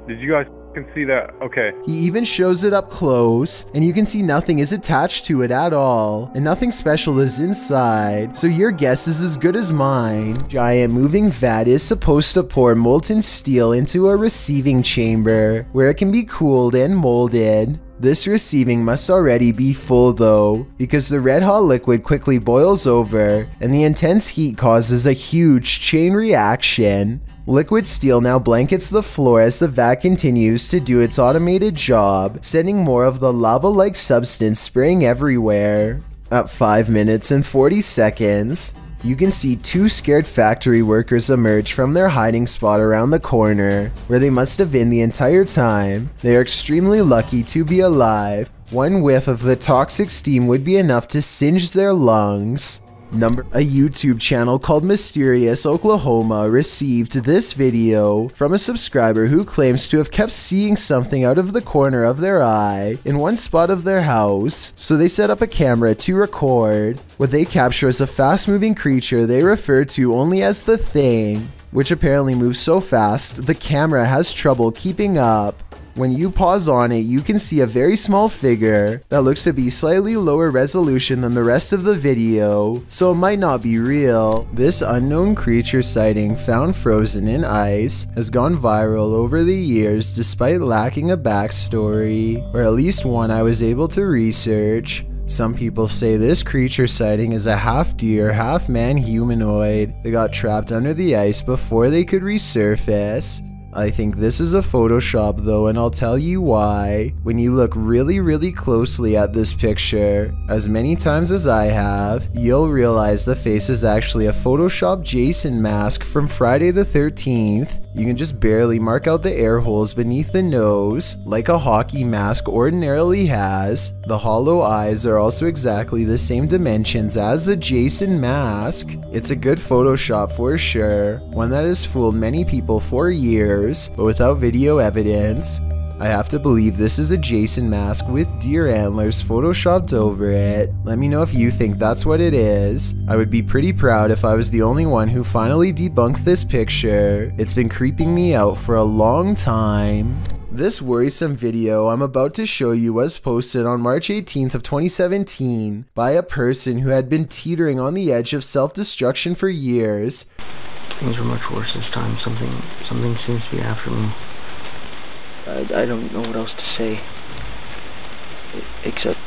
Did you guys see that? Okay. He even shows it up close, and you can see nothing is attached to it at all, and nothing special is inside, so your guess is as good as mine. Giant moving vat is supposed to pour molten steel into a receiving chamber, where it can be cooled and molded. This receiving must already be full though, because the red hot liquid quickly boils over, and the intense heat causes a huge chain reaction. Liquid steel now blankets the floor as the vat continues to do its automated job, sending more of the lava-like substance spraying everywhere. At 5 minutes and 40 seconds, you can see two scared factory workers emerge from their hiding spot around the corner, where they must have been the entire time. They are extremely lucky to be alive. One whiff of the toxic steam would be enough to singe their lungs. A YouTube channel called Mysterious Oklahoma received this video from a subscriber who claims to have kept seeing something out of the corner of their eye in one spot of their house, so they set up a camera to record. What they capture is a fast-moving creature they refer to only as the Thing, which apparently moves so fast the camera has trouble keeping up. When you pause on it, you can see a very small figure that looks to be slightly lower resolution than the rest of the video, so it might not be real. This unknown creature sighting, found frozen in ice, has gone viral over the years despite lacking a backstory, or at least one I was able to research. Some people say this creature sighting is a half deer, half man humanoid that got trapped under the ice before they could resurface. I think this is a Photoshop though, and I'll tell you why. When you look really closely at this picture, as many times as I have, you'll realize the face is actually a Photoshop Jason mask from Friday the 13th. You can just barely mark out the air holes beneath the nose, like a hockey mask ordinarily has. The hollow eyes are also exactly the same dimensions as a Jason mask. It's a good Photoshop for sure, one that has fooled many people for years, but without video evidence. I have to believe this is a Jason mask with deer antlers photoshopped over it. Let me know if you think that's what it is. I would be pretty proud if I was the only one who finally debunked this picture. It's been creeping me out for a long time. This worrisome video I'm about to show you was posted on March 18th of 2017 by a person who had been teetering on the edge of self-destruction for years. Things were much worse this time. Something seems to be after me. I don't know what else to say, except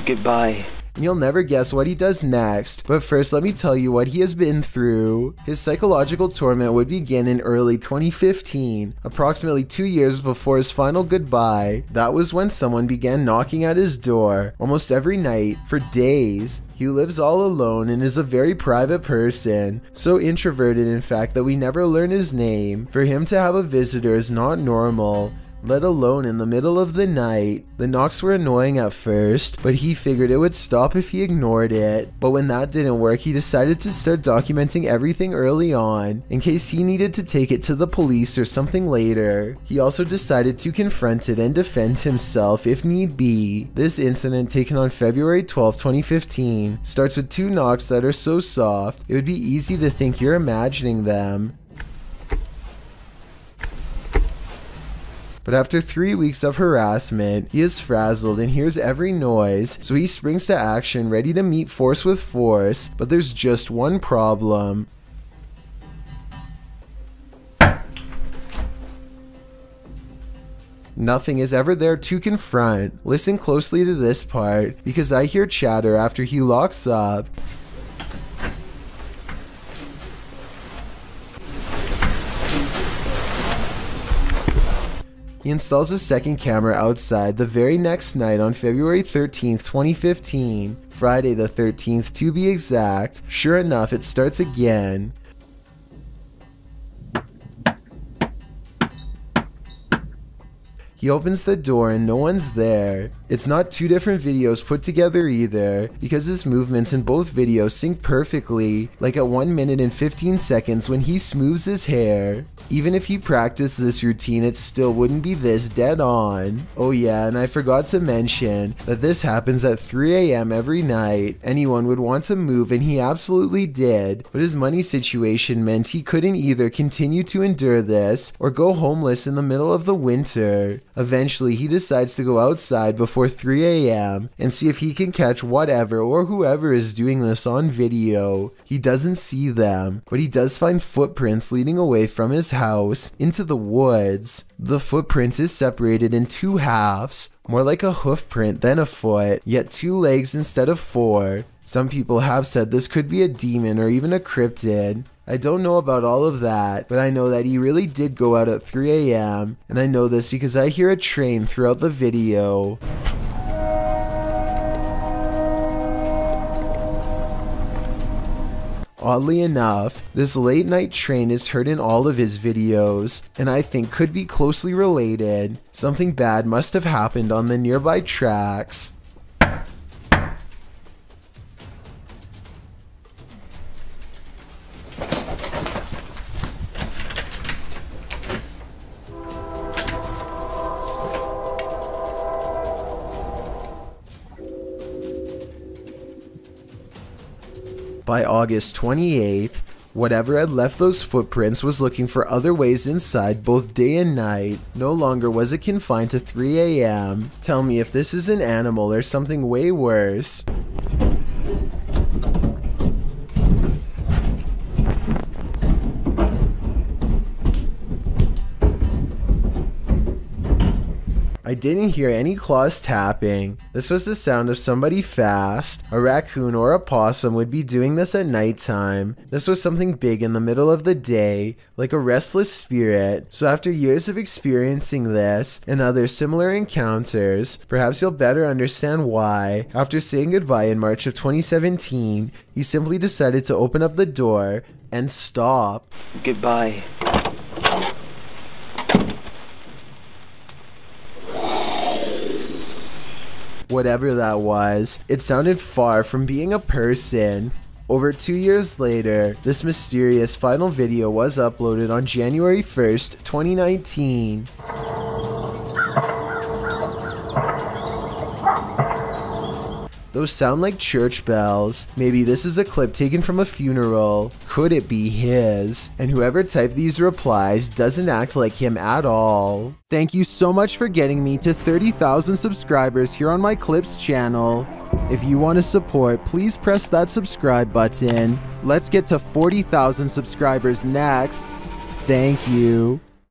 Goodbye. You'll never guess what he does next, but first let me tell you what he has been through. His psychological torment would begin in early 2015, approximately 2 years before his final goodbye. That was when someone began knocking at his door almost every night for days. He lives all alone and is a very private person, so introverted in fact that we never learn his name. For him to have a visitor is not normal, let alone in the middle of the night. The knocks were annoying at first, but he figured it would stop if he ignored it. But when that didn't work, he decided to start documenting everything early on, in case he needed to take it to the police or something later. He also decided to confront it and defend himself if need be. This incident, taken on February 12, 2015, starts with 2 knocks that are so soft, it would be easy to think you're imagining them. But after 3 weeks of harassment, he is frazzled and hears every noise, so he springs to action ready to meet force with force, but there's just one problem. Nothing is ever there to confront. Listen closely to this part, because I hear chatter after he locks up. He installs a second camera outside the very next night on February 13th, 2015, Friday the 13th to be exact. Sure enough, it starts again. He opens the door and no one's there. It's not 2 different videos put together either, because his movements in both videos sync perfectly, like at 1 minute and 15 seconds when he smooths his hair. Even if he practiced this routine, it still wouldn't be this dead on. Oh yeah, and I forgot to mention that this happens at 3 AM every night. Anyone would want to move and he absolutely did, but his money situation meant he couldn't either continue to endure this or go homeless in the middle of the winter. Eventually, he decides to go outside before 3 AM and see if he can catch whatever or whoever is doing this on video. He doesn't see them, but he does find footprints leading away from his house into the woods. The footprint is separated in 2 halves, more like a hoof print than a foot, yet 2 legs instead of 4. Some people have said this could be a demon or even a cryptid. I don't know about all of that, but I know that he really did go out at 3 AM, and I know this because I hear a train throughout the video. Oddly enough, this late night train is heard in all of his videos, and I think could be closely related. Something bad must have happened on the nearby tracks. By August 28th, whatever had left those footprints was looking for other ways inside both day and night. No longer was it confined to 3 AM. Tell me if this is an animal or something way worse. I didn't hear any claws tapping. This was the sound of somebody fast. A raccoon or a possum would be doing this at nighttime. This was something big in the middle of the day, like a restless spirit. So after years of experiencing this and other similar encounters, perhaps you'll better understand why. After saying goodbye in March of 2017, he simply decided to open up the door and stop. Goodbye. Whatever that was, it sounded far from being a person. Over 2 years later, this mysterious final video was uploaded on January 1st, 2019. Those sound like church bells. Maybe this is a clip taken from a funeral. Could it be his? And whoever typed these replies doesn't act like him at all. Thank you so much for getting me to 30,000 subscribers here on my Clips channel. If you want to support, please press that subscribe button. Let's get to 40,000 subscribers next. Thank you.